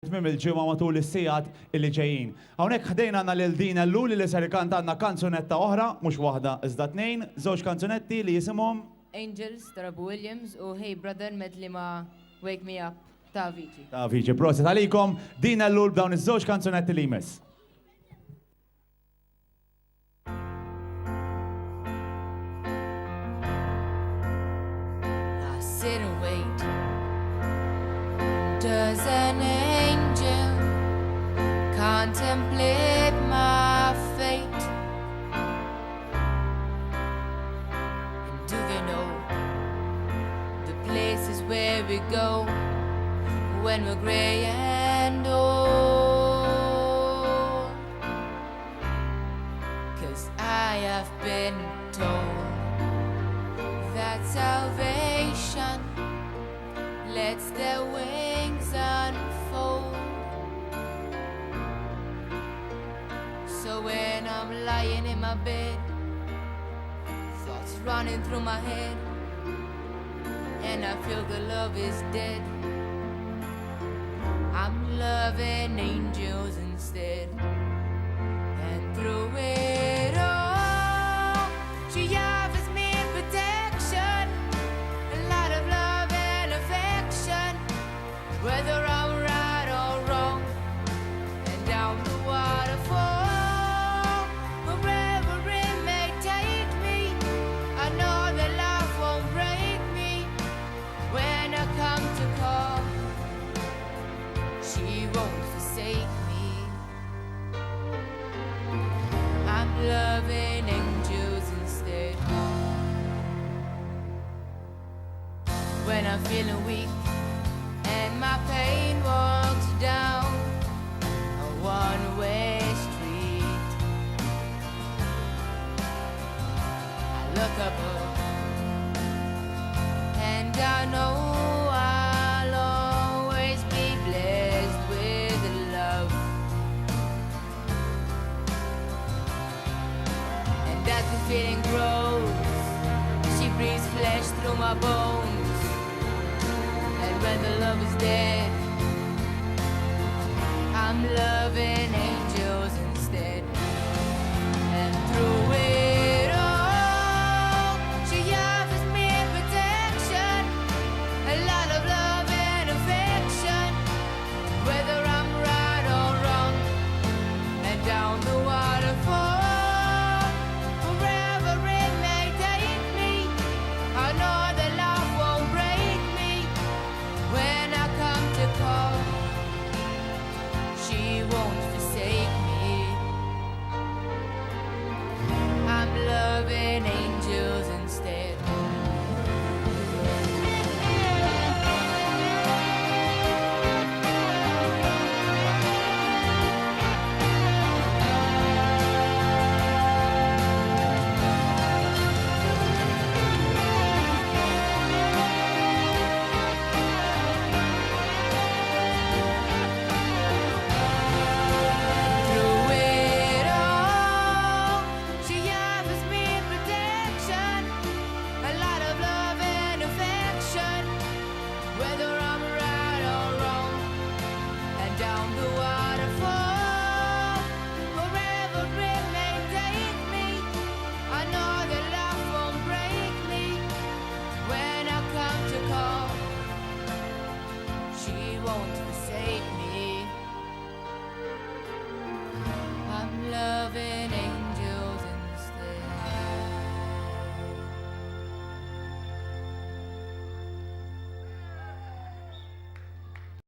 tmim il-ġimgħa matul is-sigħat illi ġejjin. Hawnhekk ħdejna għandna lil Dina Lul li ser ikantana kanzunetta oħra, mhux waħda iżda tnejn, żewġ kanzunetti li jisimhom Angels ta' Rob Williams u Hey Brother medli ma' Wake Me Up ta' Avicii. ta' Avicii. Proset għalikom Dina Lul b'dawn iż-żewġ kanzunetti li jmiss. I sit and wait. Does an angel contemplate my fate? And do they know the places where we go when we're gray and old? 'Cause I have been told that salvation lets their wings unfold. So when I'm lying in my bed, thoughts running through my head, and I feel the love is dead, I'm loving angels instead. And through it all, she offers me protection, a lot of love and affection, whether I'm right or wrong, and down the waterfall, wherever it may take me, I know that life won't break me. When I come to call, she won't forsake me. I'm loving angels instead. When I'm feeling weak and my pain walks down a one-way street, I look above and I know I'll always be blessed with love. And as the feeling grows, she breathes flesh through my bones. And when the love is dead, I'm loving angels instead. And through it all, she offers me protection, a lot of love and affection, whether I'm right or wrong, and down the waterfall, wherever it may take me, I know that love won't break me. When I come to call, she won't forsake me. I'm loving angels instead. Through it all, she offers me protection, a lot of love and affection, whether I'm right or wrong, and down the